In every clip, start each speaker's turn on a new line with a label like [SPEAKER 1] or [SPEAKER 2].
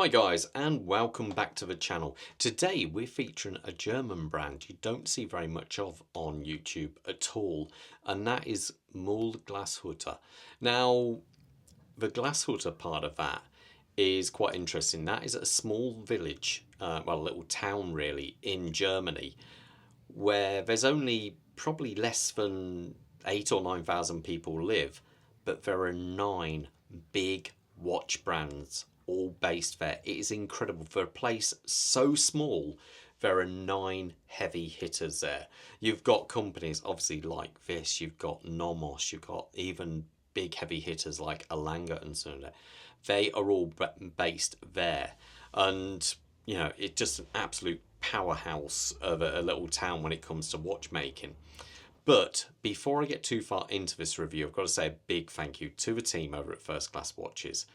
[SPEAKER 1] Hi guys, and welcome back to the channel. Today we're featuring a German brand you don't see very much of on YouTube at all, and that is Mühle Glashütte. Now the Glashütte part of that is quite interesting. That is a small village, well, a little town really, in Germany, where there's only probably less than 8 or 9,000 people live, but there are 9 big watch brands all based there. It is incredible. For a place so small, there are 9 heavy hitters there. You've got companies obviously like this, you've got Nomos, you've got even big heavy hitters like Alanga and so on. They are all based there, and you know, it's just an absolute powerhouse of a little town when it comes to watchmaking. But before I get too far into this review, I've got to say a big thank you to the team over at First Class Watches.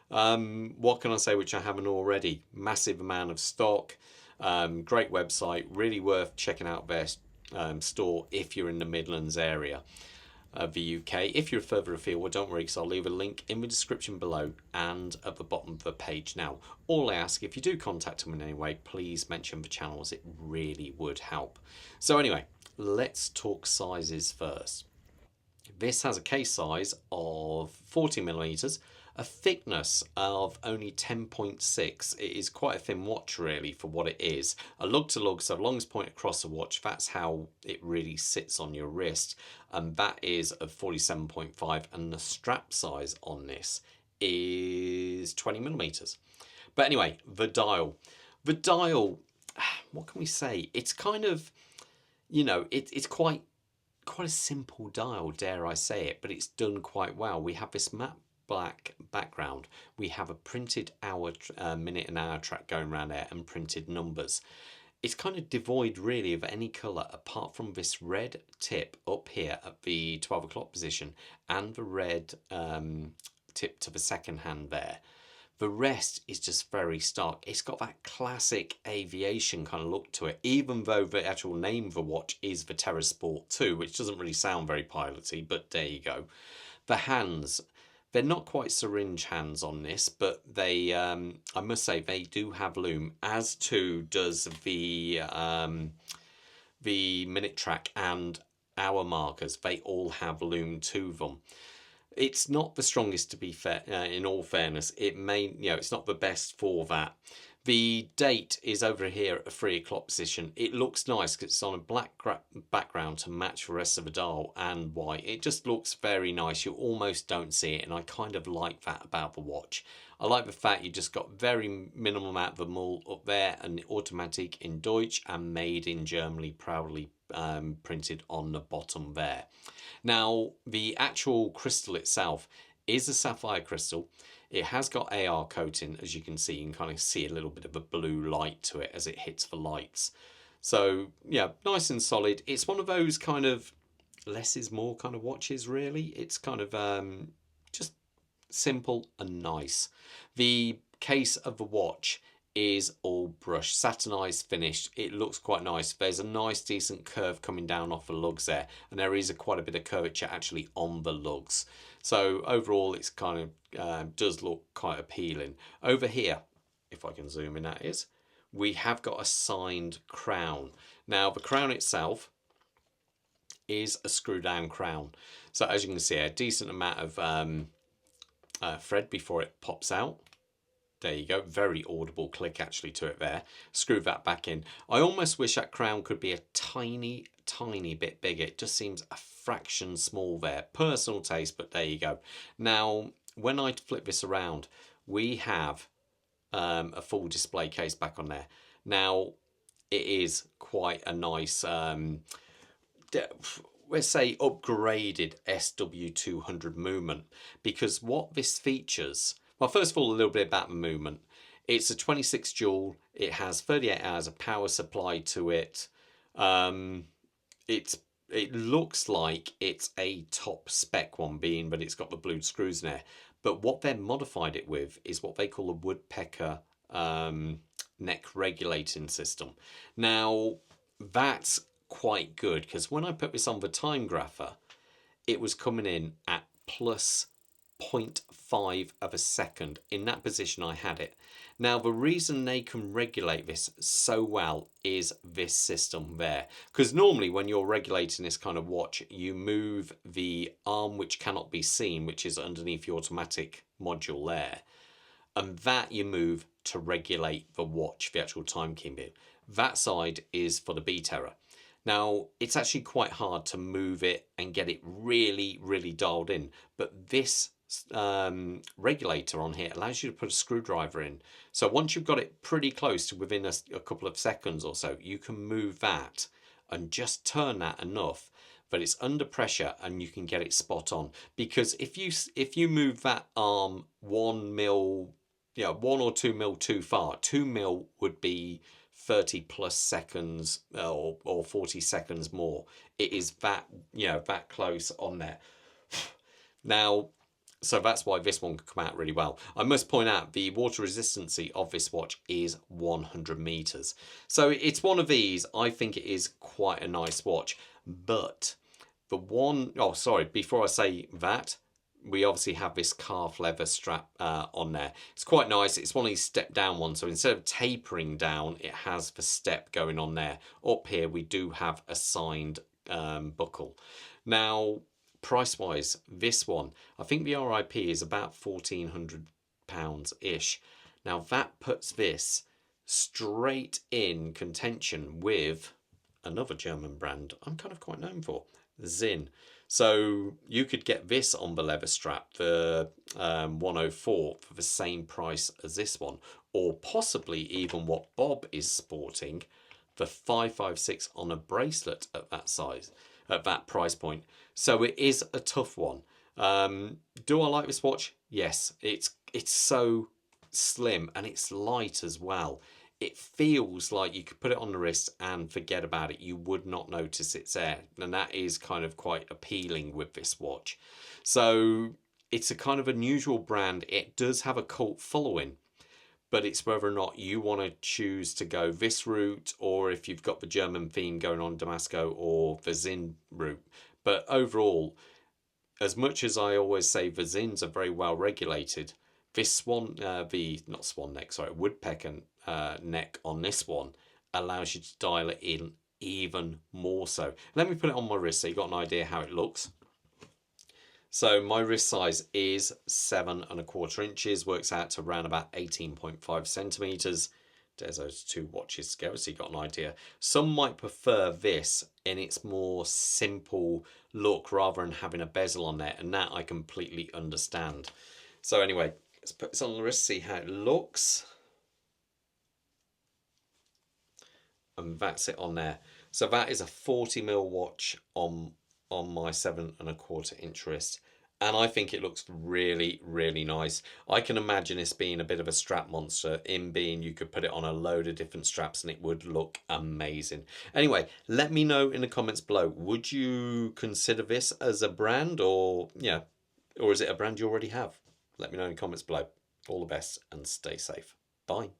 [SPEAKER 1] What can I say which I haven't already? Massive amount of stock, great website, really worth checking out their store if you're in the Midlands area of the UK. If you're further afield, well, don't worry, because I'll leave a link in the description below and at the bottom of the page. Now, all I ask, if you do contact them in any way, please mention the channels. It really would help. So anyway, let's talk sizes first. This has a case size of 40mm, a thickness of only 10.6. It is quite a thin watch really for what it is. A lug to lug, so longest point across the watch, that's how it really sits on your wrist, and that is of 47.5, and the strap size on this is 20mm. But anyway, the dial, what can we say? It's kind of, you know, it's quite a simple dial, dare I say it, but it's done quite well. We have this matte black background. We have a printed hour, minute and hour track going around there, and printed numbers. It's kind of devoid really of any colour apart from this red tip up here at the 12 o'clock position and the red tip to the second hand there. The rest is just very stark. It's got that classic aviation kind of look to it, even though the actual name of the watch is the Terrasport 2, which doesn't really sound very piloty, but there you go. The hands, they're not quite syringe hands on this, but they, I must say, they do have loom, as too does the minute track and hour markers. They all have loom to them. It's not the strongest, to be fair, in all fairness. It may, you know, it's not the best for that. The date is over here at the 3 o'clock position. It looks nice because it's on a black background to match the rest of the dial, and white. It just looks very nice. You almost don't see it, and I kind of like that about the watch. I like the fact you just got very minimal amount of the Mühle up there, and automatic in Deutsch and made in Germany, proudly printed on the bottom there. Now, the actual crystal itself is a sapphire crystal. It has got A.R. coating, as you can see. You can kind of see a little bit of a blue light to it as it hits the lights. So, yeah, nice and solid. It's one of those kind of less is more kind of watches, really. It's kind of just simple and nice. The case of the watch is all brushed, satinized, finished. It looks quite nice. There's a nice decent curve coming down off the lugs there, and there is quite a bit of curvature actually on the lugs. So overall it's kind of does look quite appealing. Over here, if I can zoom in, that is, we have got a signed crown. Now the crown itself is a screw down crown, so as you can see, a decent amount of thread before it pops out. There you go, very audible click actually to it there. Screw that back in. I almost wish that crown could be a tiny bit bigger. It just seems a fraction small there. Personal taste, but there you go. Now, when I flip this around, we have a full display case back on there. Now, it is quite a nice, let's say upgraded SW200 movement, because what this features, well, first of all, a little bit about the movement. It's a 26 joule. It has 38 hours of power supply to it. It looks like it's a top spec one, being but it's got the blued screws in there. But what they've modified it with is what they call a woodpecker neck regulating system. Now, that's quite good, because when I put this on the Timegrapher, it was coming in at plus 0.5 of a second. In that position I had it. Now the reason they can regulate this so well is this system there, because normally when you're regulating this kind of watch, you move the arm which cannot be seen, which is underneath the automatic module there, and that you move to regulate the watch, the actual timekeeping. That side is for the B-Terra. Now, it's actually quite hard to move it and get it really, really dialed in. But this regulator on here allows you to put a screwdriver in. So once you've got it pretty close to within a couple of seconds or so, you can move that and just turn that enough that it's under pressure and you can get it spot on. Because if you move that arm 1 mil, 1 or 2 mil too far, 2 mil would be 30 plus seconds or 40 seconds more. It is that, that close on there. Now, so that's why this one could come out really well. I must point out the water resistancy of this watch is 100 meters. So it's one of these. I think it is quite a nice watch. But the one, oh, sorry, before I say that, we obviously have this calf leather strap on there. It's quite nice. It's one of these step down ones. So instead of tapering down, it has the step going on there. Up here, we do have a signed buckle. Now, price wise, this one, I think the RIP is about £1,400-ish. Now that puts this straight in contention with another German brand I'm kind of quite known for, Zinn. So you could get this on the leather strap, the 104, for the same price as this one, or possibly even what Bob is sporting, the 556 on a bracelet at that size, at that price point. So it is a tough one. Do I like this watch? Yes, it's so slim and it's light as well. It feels like you could put it on the wrist and forget about it. You would not notice it's there. And that is kind of quite appealing with this watch. So it's a kind of unusual brand. It does have a cult following, but it's whether or not you want to choose to go this route, or if you've got the German theme going on Damasco or the Zinn route. But overall, as much as I always say the Zinns are very well regulated, this woodpecker neck on this one allows you to dial it in even more so. Let me put it on my wrist so you got an idea how it looks. So my wrist size is 7¼ inches, works out to around about 18.5 centimeters. There's those two watches together, so you got an idea. Some might prefer this in its more simple look rather than having a bezel on there, and that I completely understand. So anyway, let's put this on the wrist, see how it looks. And that's it on there. So that is a 40mm watch on my 7¼ inch wrist. And I think it looks really, really nice. I can imagine this being a bit of a strap monster, in being you could put it on a load of different straps and it would look amazing. Anyway, let me know in the comments below, would you consider this as a brand, or is it a brand you already have? Let me know in the comments below. All the best and stay safe. Bye.